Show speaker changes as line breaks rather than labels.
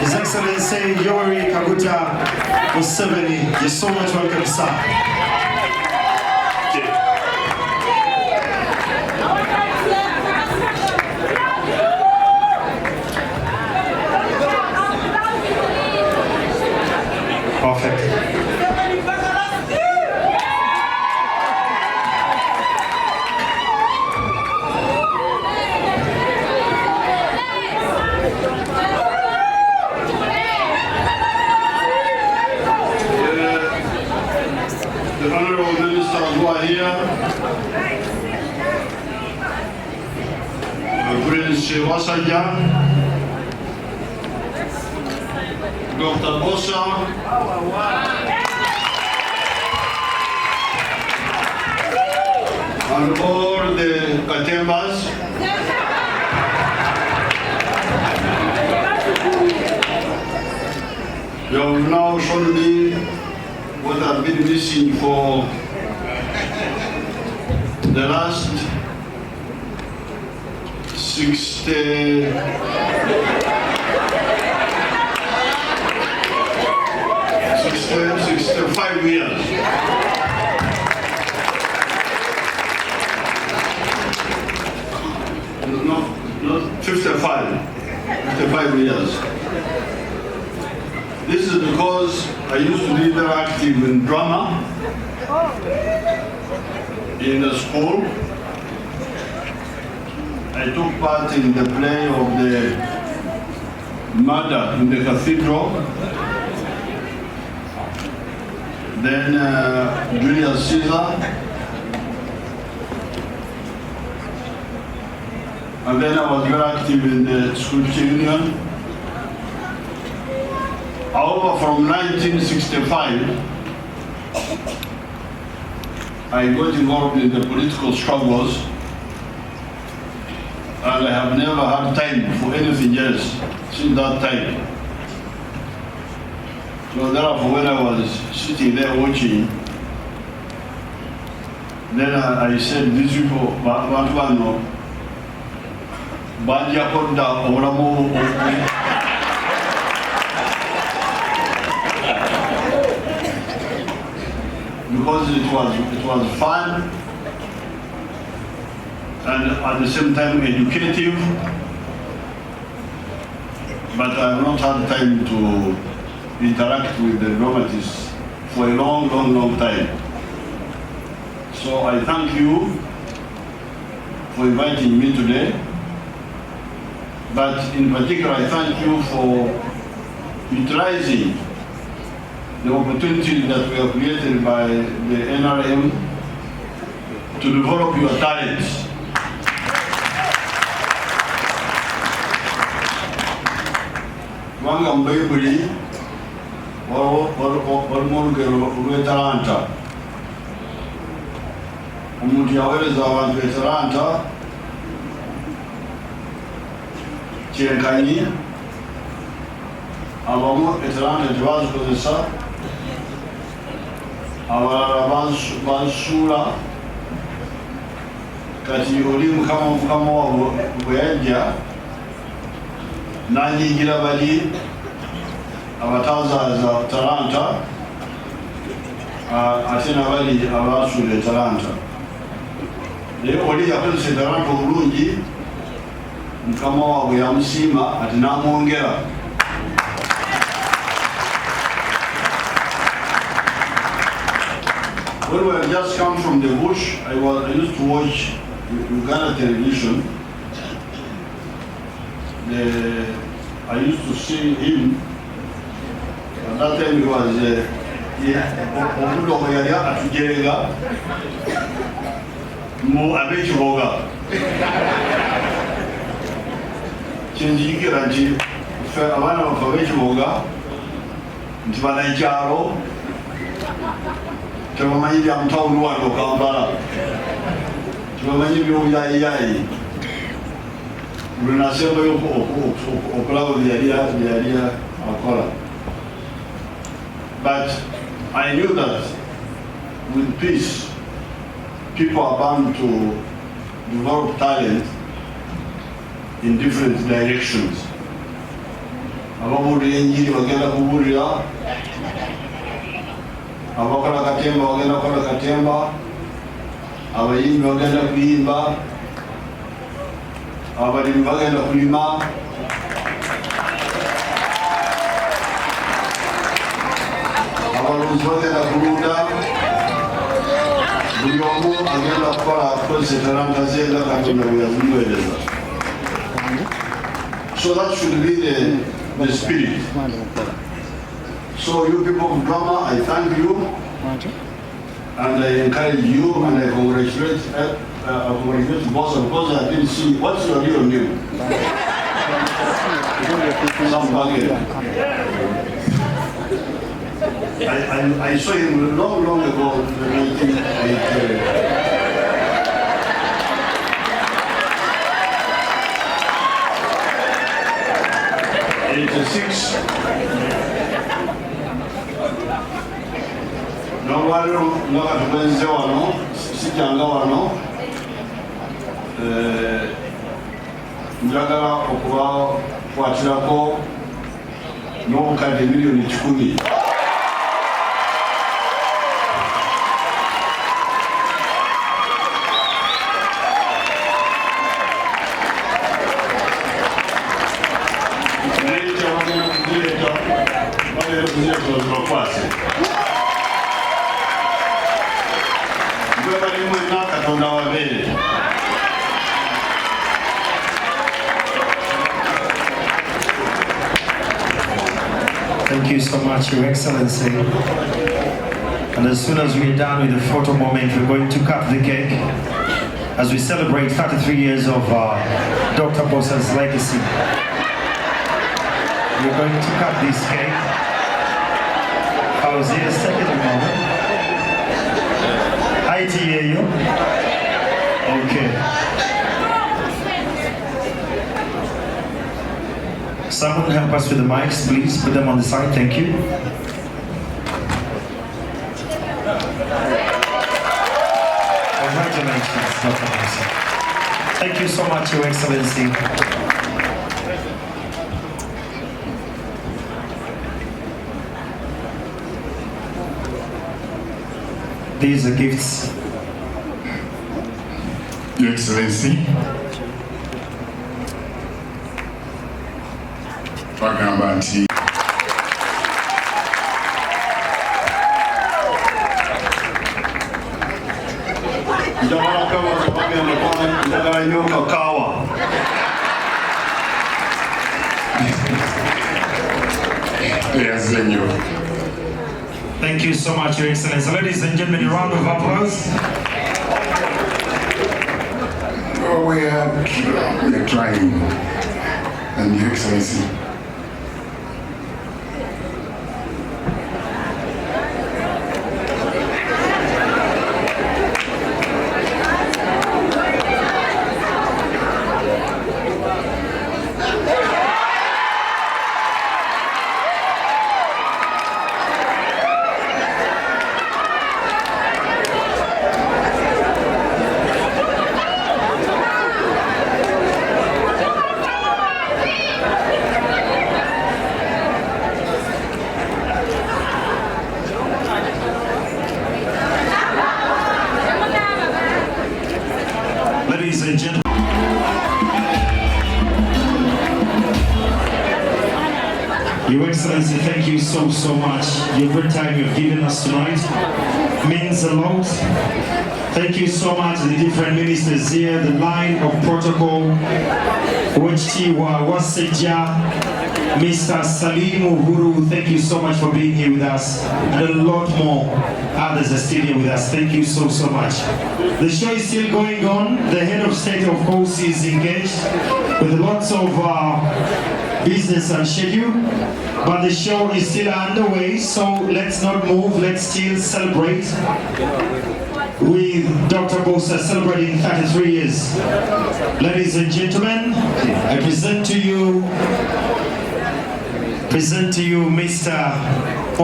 His Excellency Yoweri Kaguta Museveni. You're so much welcome, sir. Perfect.
The honorable ministers who are here, Prince Wasajja, Dr. Bbosa, and all the Katembas, you have now shown me what I've been missing for the last 65 years. Not 55 years. This is because I used to be very active in drama in the school. I took part in the play of the murder in the cathedral. Then Julius Caesar. And then I was very active in the school union. However, from 1965, I got involved in the political struggles, and I have never had time for anything else since that time. So therefore, when I was sitting there watching, then I said, these people, Bantu Banja Konda Olamu. Because it was fun and at the same time educative, but I have not had time to interact with the dramatists for a long time. So I thank you for inviting me today, but in particular I thank you for utilizing the opportunity that we have created by the NRM to develop your talents. Wanga mbebuli walumolugero lw'etalanta. Omuntu yaweereza abantu etalanta kyenkanyi, abamu etalanta tebazikozesa, abalala bansuula. Kati oli mukama waabwe bwe yajja n'anyingira bali abatazaaza talanta, ate nabali abasuula etalanta. Naye oli yakozesa etalanta obulungi, mukama waabwe yamusiima ati n'amwongera. When we had just come from the bush, I used to watch Uganda television. I used to see him. At that time he was Omudogo yali atujerega mu abekiboga. Kyenjigikira nti ffe abaana baffe abekiboga nti banakyalo tebamanyi bya mutawuni wano Kampala, tebamanyi by'obuyayiyayi. Buli nasembayo okulaba bye yali akola. But I knew that with peace, people are bound to develop talent in different directions. ababuulira enjiri bagenda kubuulira, abakola katemba bagenda kukola katemba, abayimbi bagenda kuyimba, abalimi bagenda kulima, abalunzi bagenda kulunda, buli omu agenda kukola kukozesa talanta ze nga Katonda bwe yazimuweereza. So that should be the spirit. So you people of drama, I thank you and I encourage you and I congratulate Bbosa because I didn't see what's your real name. I saw him long ago, 1986. Nolwaliro nga tugenze wano, sijjanga wano, njagala okubakwatirako n'obukadde miliyoni 10.
Thank you so much, Your Excellency. And as soon as we're done with the photo moment, we're going to cut the cake as we celebrate 33 years of Dr. Bossa's legacy. We're going to cut this cake. I was here a second ago. ITA. Okay. Someone help us with the mics, please. Put them on the side. Thank you. Congratulations, Dr. Bbosa. Thank you so much, Your Excellency. These are gifts.
Your Excellency, bagamba nti
njagala nnyo kakaawa.
yaze nnyo.
Thank you so much, Your Excellency. Ladies and gentlemen, a round of applause.
We are trying, and Your Excellency.
Ladies and gentlemen, Your Excellency, thank you so much. Your good time you've given us tonight means a lot. Thank you so much, the different ministers here, the line of protocol, Wachtiwa Waseja, Mr. Salim Uhuru, thank you so much for being here with us. And a lot more others are still here with us. Thank you so much. The show is still going on. The head of state, of course, is engaged with lots of business and schedule. But the show is still underway, so let's not move. Let's still celebrate with Dr. Bbosa celebrating 33 years. Ladies and gentlemen, I present to you Mr.